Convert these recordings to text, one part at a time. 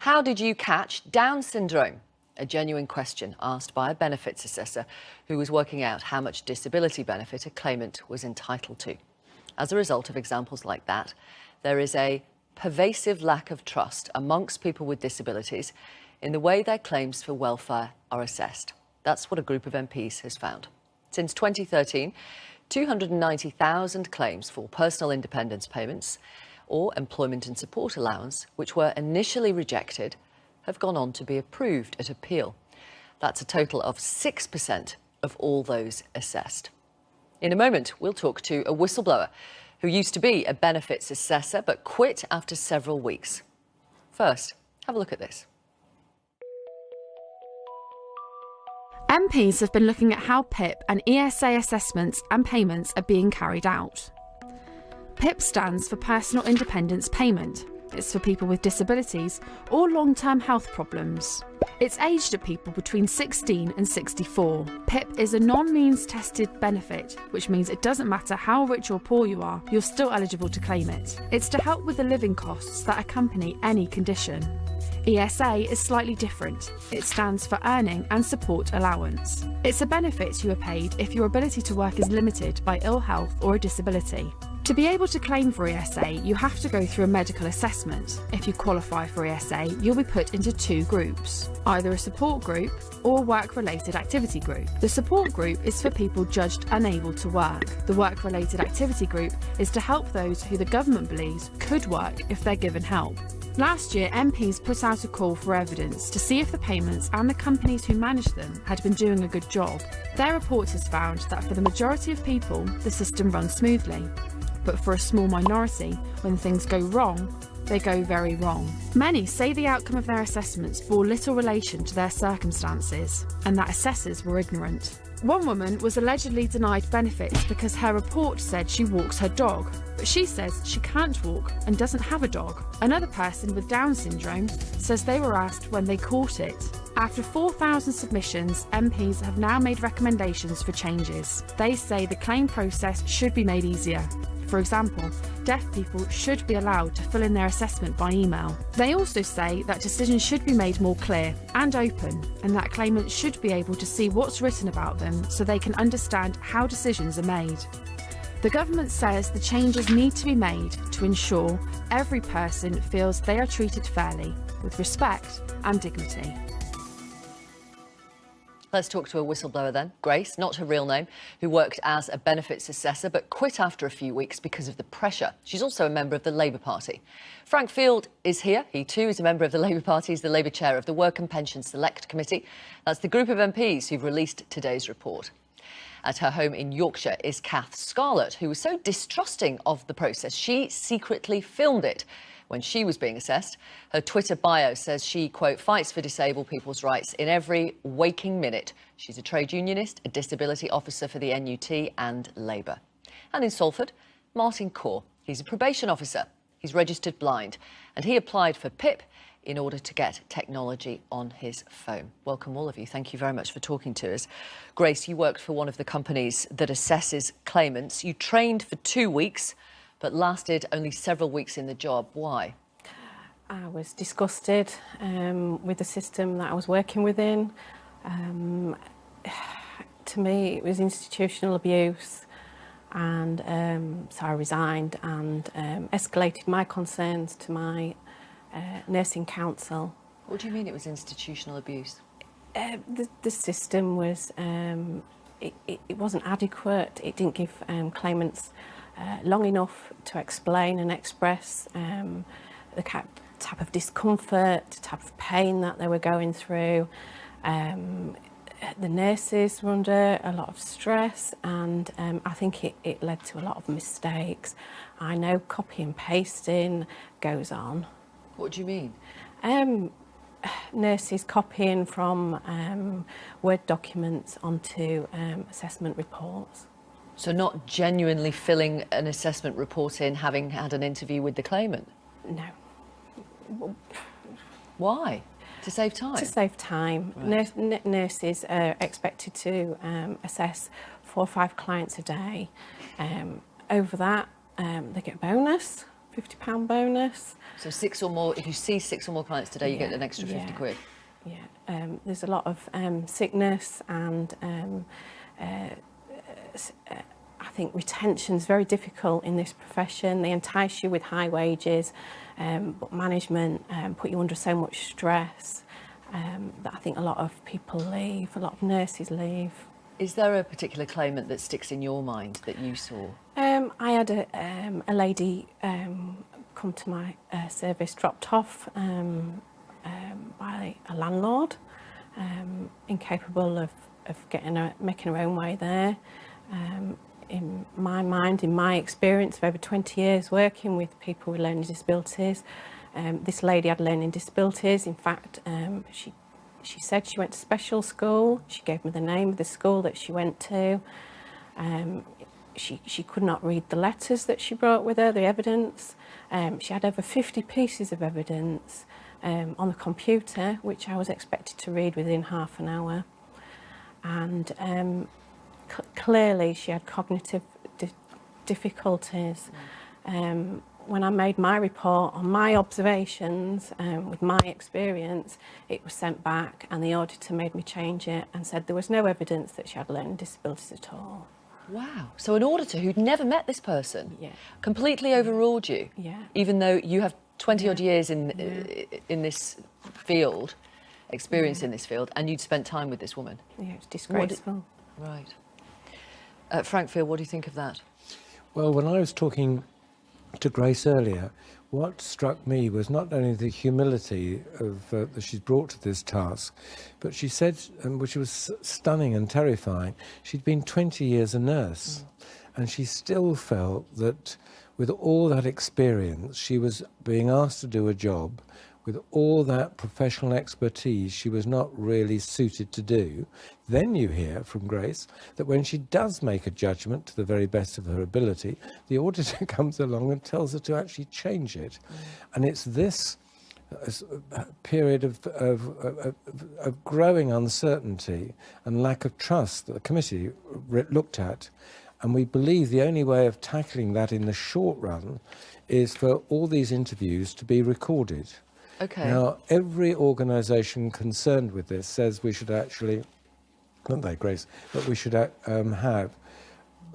How did you catch Down syndrome? A genuine question asked by a benefits assessor who was working out how much disability benefit a claimant was entitled to. As a result of examples like that, there is a pervasive lack of trust amongst people with disabilities in the way their claims for welfare are assessed. That's what a group of MPs has found. Since 2013, 290,000 claims for personal independence payments or employment and support allowance, which were initially rejected, have gone on to be approved at appeal. That's a total of 6% of all those assessed. In a moment, we'll talk to a whistleblower who used to be a benefits assessor but quit after several weeks. First, have a look at this. MPs have been looking at how PIP and ESA assessments and payments are being carried out. PIP stands for Personal Independence Payment. It's for people with disabilities or long-term health problems. It's aged at people between 16 and 64. PIP is a non-means tested benefit, which means it doesn't matter how rich or poor you are, you're still eligible to claim it. It's to help with the living costs that accompany any condition. ESA is slightly different. It stands for Earning and Support Allowance. It's a benefit you are paid if your ability to work is limited by ill health or a disability. To be able to claim for ESA, you have to go through a medical assessment. If you qualify for ESA, you'll be put into two groups, either a support group or work-related activity group. The support group is for people judged unable to work. The work-related activity group is to help those who the government believes could work if they're given help. Last year, MPs put out a call for evidence to see if the payments and the companies who manage them had been doing a good job. Their report has found that for the majority of people, the system runs smoothly. But for a small minority, when things go wrong, they go very wrong. Many say the outcome of their assessments bore little relation to their circumstances, and that assessors were ignorant. One woman was allegedly denied benefits because her report said she walks her dog, but she says she can't walk and doesn't have a dog. Another person with Down syndrome says they were asked when they caught it. After 4,000 submissions, MPs have now made recommendations for changes. They say the claim process should be made easier. For example, deaf people should be allowed to fill in their assessment by email. They also say that decisions should be made more clear and open, and that claimants should be able to see what's written about them so they can understand how decisions are made. The government says the changes need to be made to ensure every person feels they are treated fairly, with respect and dignity. Let's talk to a whistleblower then. Grace, not her real name, who worked as a benefits assessor but quit after a few weeks because of the pressure. She's also a member of the Labour Party. Frank Field is here. He too is a member of the Labour Party. He's the Labour chair of the Work and Pension Select Committee. That's the group of MPs who've released today's report. At her home in Yorkshire is Kath Scarlett, who was so distrusting of the process, she secretly filmed it when she was being assessed. Her Twitter bio says she, quote, fights for disabled people's rights in every waking minute. She's a trade unionist, a disability officer for the NUT and Labour. And in Salford, Martin Corr. He's a probation officer. He's registered blind, and he applied for PIP in order to get technology on his phone. Welcome, all of you. Thank you very much for talking to us. Grace, you worked for one of the companies that assesses claimants. You trained for 2 weeks, but lasted only several weeks in the job. Why? I was disgusted with the system that I was working within. To me, it was institutional abuse, and so I resigned and escalated my concerns to my nursing council. What do you mean it was institutional abuse? The system was, it wasn't adequate. It didn't give claimants long enough to explain and express the type of discomfort, the type of pain that they were going through. The nurses were under a lot of stress, and I think it led to a lot of mistakes. I know copy and pasting goes on. What do you mean? Nurses copying from Word documents onto assessment reports. So not genuinely filling an assessment report in, having had an interview with the claimant? No. Why? To save time? To save time. Right. Nurses are expected to assess 4 or 5 clients a day. Over that, they get a bonus £50 bonus. So 6 or more, if you see 6 or more clients today, you get an extra 50 quid. Yeah, there's a lot of sickness, and I think retention's very difficult in this profession. They entice you with high wages, but management put you under so much stress that I think a lot of people leave, a lot of nurses leave. Is there a particular claimant that sticks in your mind that you saw? I had a lady come to my service, dropped off by a landlord, incapable of making her own way there. In my mind, in my experience of over 20 years working with people with learning disabilities, this lady had learning disabilities. In fact, she said she went to special school. She gave me the name of the school that she went to. She could not read the letters that she brought with her, the evidence. She had over 50 pieces of evidence on the computer, which I was expected to read within half an hour. And clearly she had cognitive difficulties. When I made my report on my observations with my experience, it was sent back, and the auditor made me change it and said there was no evidence that she had learning disabilities at all. Wow. So an auditor who'd never met this person completely overruled you, even though you have 20-odd years in this field, experience in this field, and you'd spent time with this woman. Yeah, it's disgraceful. Right. Frank Field, what do you think of that? Well, when I was talking to Grace earlier, what struck me was not only the humility of that she's brought to this task, but she said, which was stunning and terrifying, she'd been 20 years a nurse, and she still felt that with all that experience, she was being asked to do a job with all that professional expertise she was not really suited to do. Then you hear from Grace that when she does make a judgment to the very best of her ability, the auditor comes along and tells her to actually change it. And it's this period of growing uncertainty and lack of trust that the committee looked at. And we believe the only way of tackling that in the short run is for all these interviews to be recorded. Okay. Now, every organisation concerned with this says we should actually, don't they, Grace, that we should have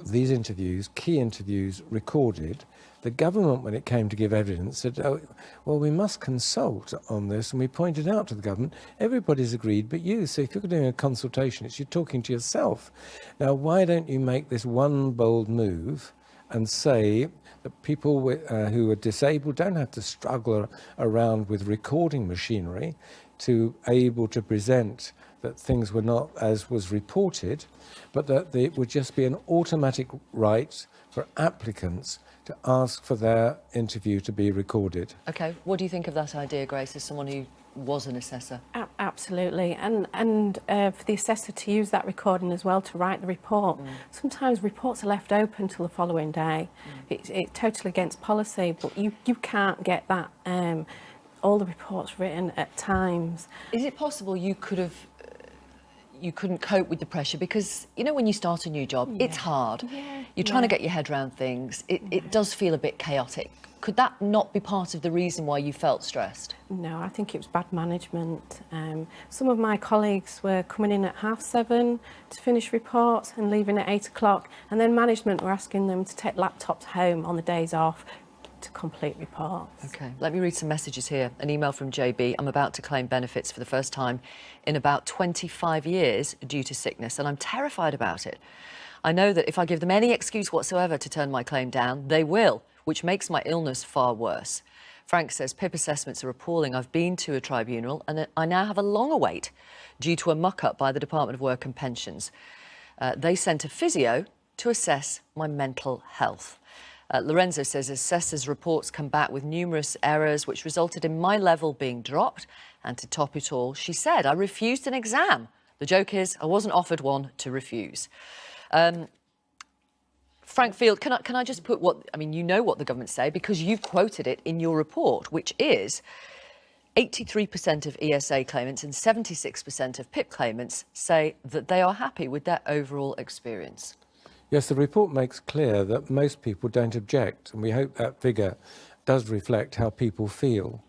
these interviews, key interviews, recorded. The government, when it came to give evidence, said, oh, well, we must consult on this, and we pointed out to the government, everybody's agreed but you. So if you're doing a consultation, it's you're talking to yourself. Now, why don't you make this one bold move and say that people who are disabled don't have to struggle around with recording machinery to able to present that things were not as was reported, but that it would just be an automatic right for applicants to ask for their interview to be recorded. OK, what do you think of that idea, Grace, as someone who was an assessor? Absolutely, and for the assessor to use that recording as well to write the report. Sometimes reports are left open till the following day. It's totally against policy, but you can't get that all the reports written at times. Is it possible you couldn't cope with the pressure? Because, you know, when you start a new job, it's hard. You're trying to get your head around things. It does feel a bit chaotic. Could that not be part of the reason why you felt stressed? No, I think it was bad management. Some of my colleagues were coming in at 7:30 to finish reports and leaving at 8 o'clock, and then management were asking them to take laptops home on the days off to complete reports. OK, let me read some messages here. An email from JB. I'm about to claim benefits for the first time in about 25 years due to sickness, and I'm terrified about it. I know that if I give them any excuse whatsoever to turn my claim down, they will, which makes my illness far worse. Frank says PIP assessments are appalling. I've been to a tribunal and I now have a longer wait due to a muck-up by the Department of Work and Pensions. They sent a physio to assess my mental health. Lorenzo says assessors' reports come back with numerous errors which resulted in my level being dropped. And to top it all, she said I refused an exam. The joke is I wasn't offered one to refuse. Frank Field, can I just put what, I mean, you know what the government say because you've quoted it in your report, which is 83% of ESA claimants and 76% of PIP claimants say that they are happy with their overall experience. Yes, the report makes clear that most people don't object, and we hope that figure does reflect how people feel.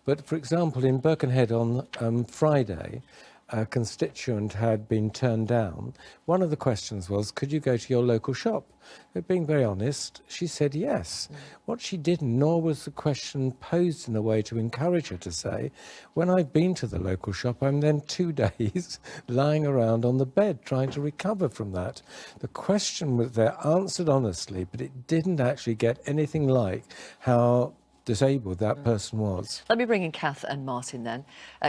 But, for example, in Birkenhead on Friday, a constituent had been turned down. One of the questions was, could you go to your local shop? But being very honest, she said yes. What she didn't, nor was the question posed in a way to encourage her to say, when I've been to the local shop, I'm then 2 days lying around on the bed trying to recover from that. The question was there answered honestly, but it didn't actually get anything like how disabled that person was. Let me bring in Kath and Martin then.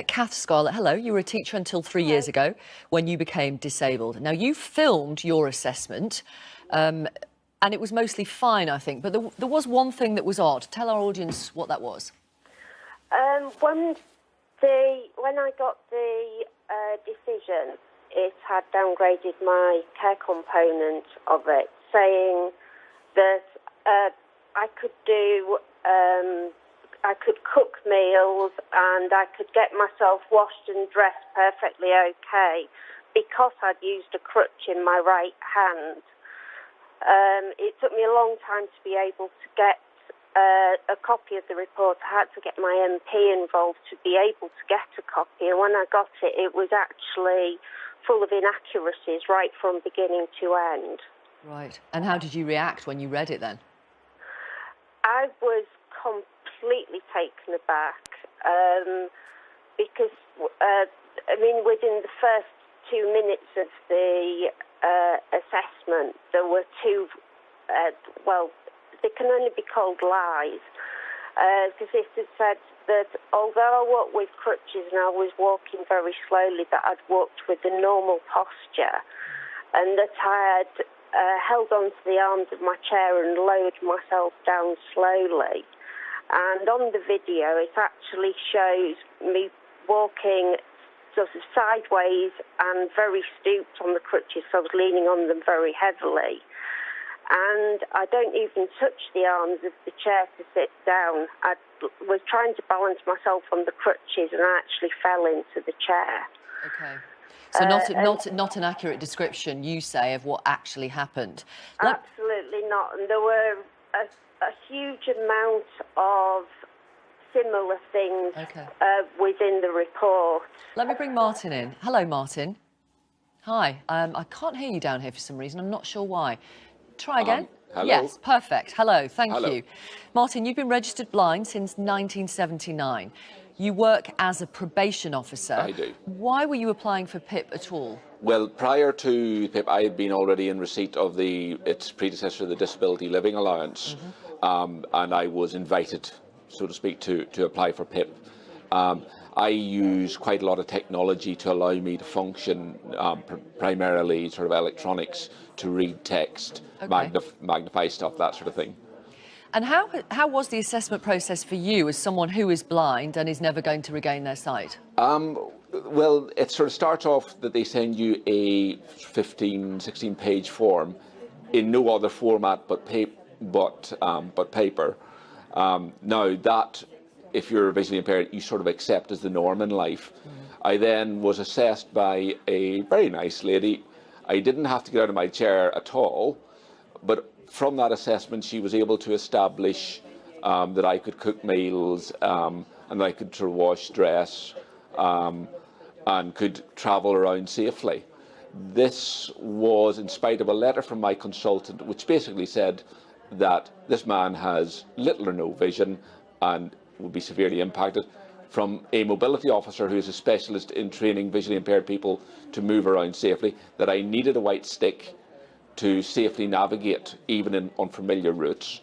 Kath Scarlett, hello. You were a teacher until 3 years ago when you became disabled. Now, you filmed your assessment and it was mostly fine, I think, but there was one thing that was odd. Tell our audience what that was. When I got the decision, it had downgraded my care component of it, saying that I could do... I could cook meals and I could get myself washed and dressed perfectly okay because I'd used a crutch in my right hand. It took me a long time to be able to get a copy of the report. I had to get my MP involved to be able to get a copy, and when I got it, it was actually full of inaccuracies right from beginning to end. Right. And how did you react when you read it then? I was completely taken aback because, within the first 2 minutes of the assessment, there were two, they can only be called lies, because it had said that although I walked with crutches and I was walking very slowly, that I'd walked with a normal posture and that I had held onto the arms of my chair and lowered myself down slowly. And on the video, it actually shows me walking sort of sideways and very stooped on the crutches, so I was leaning on them very heavily. And I don't even touch the arms of the chair to sit down. I was trying to balance myself on the crutches and I actually fell into the chair. Okay. So not an accurate description, you say, of what actually happened. Absolutely not. And there were a huge amount of similar things within the report. Let me bring Martin in. Hello, Martin. Hi. I can't hear you down here for some reason. I'm not sure why. Try again. Hello. Yes, perfect. Hello, thank Hello. you. Martin, you've been registered blind since 1979. You work as a probation officer. I do. Why were you applying for PIP at all? Well, prior to PIP, I had been already in receipt of its predecessor, the Disability Living Allowance, and I was invited, so to speak, to apply for PIP. I use quite a lot of technology to allow me to function, primarily sort of electronics, to read text, magnify stuff, that sort of thing. And how was the assessment process for you as someone who is blind and is never going to regain their sight? Well, it sort of starts off that they send you a 15, 16-page form in no other format but paper. Now that, if you're visually impaired, you sort of accept as the norm in life. I then was assessed by a very nice lady. I didn't have to get out of my chair at all, but from that assessment, she was able to establish that I could cook meals and I could sort of wash, dress, and could travel around safely. This was in spite of a letter from my consultant, which basically said that this man has little or no vision and would be severely impacted, from a mobility officer who is a specialist in training visually impaired people to move around safely, that I needed a white stick to safely navigate even in unfamiliar routes.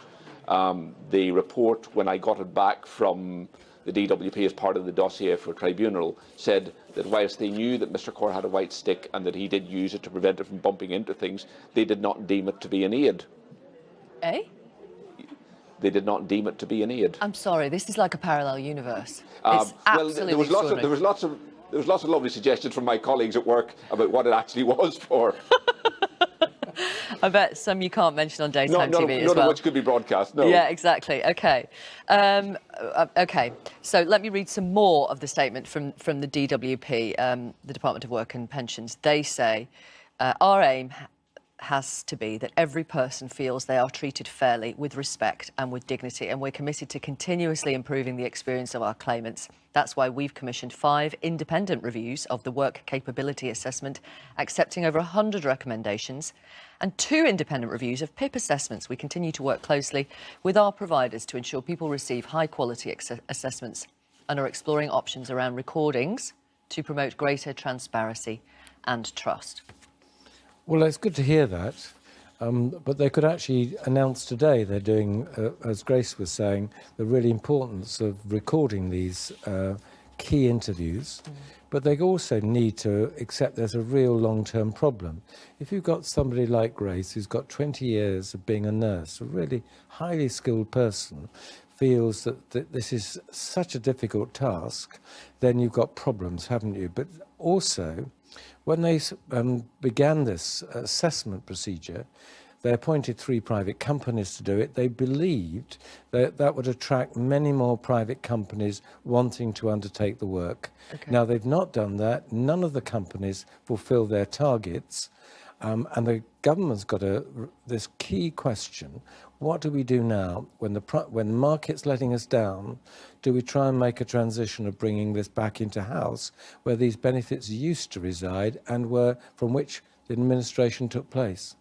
The report, when I got it back from the DWP as part of the dossier for tribunal, said that whilst they knew that Mr. Corr had a white stick and that he did use it to prevent it from bumping into things, they did not deem it to be an aid. Eh? They did not deem it to be an aid. I'm sorry, this is like a parallel universe. It's absolutely well, there was lots of lovely suggestions from my colleagues at work about what it actually was for. I bet some you can't mention on daytime TV as well. None of which could be broadcast, no. Yeah, exactly. OK. OK, so let me read some more of the statement from the DWP, the Department of Work and Pensions. They say, our aim has to be that every person feels they are treated fairly, with respect and with dignity, and we're committed to continuously improving the experience of our claimants. That's why we've commissioned 5 independent reviews of the work capability assessment, accepting over 100 recommendations, and 2 independent reviews of PIP assessments. We continue to work closely with our providers to ensure people receive high-quality assessments, and are exploring options around recordings to promote greater transparency and trust. Well, it's good to hear that, but they could actually announce today they're doing, as Grace was saying, the really importance of recording these key interviews, but they also need to accept there's a real long-term problem. If you've got somebody like Grace, who's got 20 years of being a nurse, a really highly skilled person, feels that this is such a difficult task, then you've got problems, haven't you? But also, when they began this assessment procedure, they appointed 3 private companies to do it. They believed that that would attract many more private companies wanting to undertake the work. Okay. Now, they've not done that. None of the companies fulfill their targets. And the government's got this key question: what do we do now when the market's letting us down? Do we try and make a transition of bringing this back into house, where these benefits used to reside and from which the administration took place?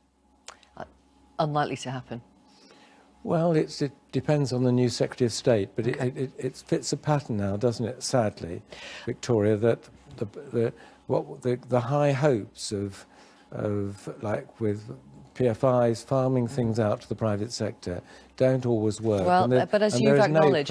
Unlikely to happen. Well, it depends on the new Secretary of State, but okay. It fits a pattern now, doesn't it? Sadly, Victoria, that the high hopes of like with PFIs farming things out to the private sector don't always work. Well, but as you've acknowledged,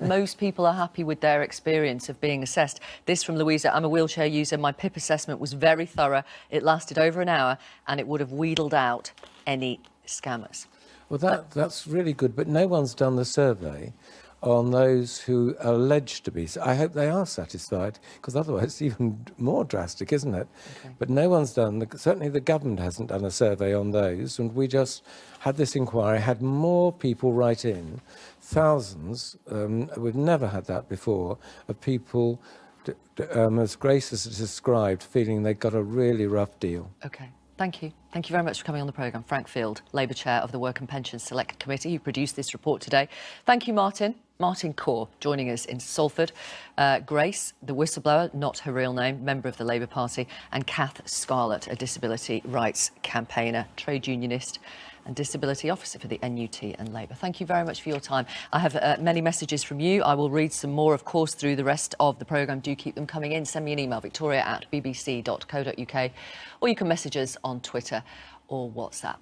most people are happy with their experience of being assessed. This from Louisa: I'm a wheelchair user. My PIP assessment was very thorough. It lasted over an hour, and it would have wheedled out any scammers. Well, that's really good, but no one's done the survey on those who are alleged to be. I hope they are satisfied, because otherwise it's even more drastic, isn't it? Okay. But no one's done, certainly the government hasn't done a survey on those, and we just had this inquiry, had more people write in, thousands, we've never had that before, of people, as Grace has described, feeling they got a really rough deal. Okay. Thank you. Thank you very much for coming on the programme. Frank Field, Labour Chair of the Work and Pensions Select Committee, who produced this report today. Thank you, Martin Corr, joining us in Salford. Grace, the whistleblower, not her real name, member of the Labour Party, and Kath Scarlett, a disability rights campaigner, trade unionist and disability officer for the NUT and Labour. Thank you very much for your time. I have many messages from you. I will read some more, of course, through the rest of the programme. Do keep them coming in. Send me an email, victoria@bbc.co.uk, or you can message us on Twitter or WhatsApp.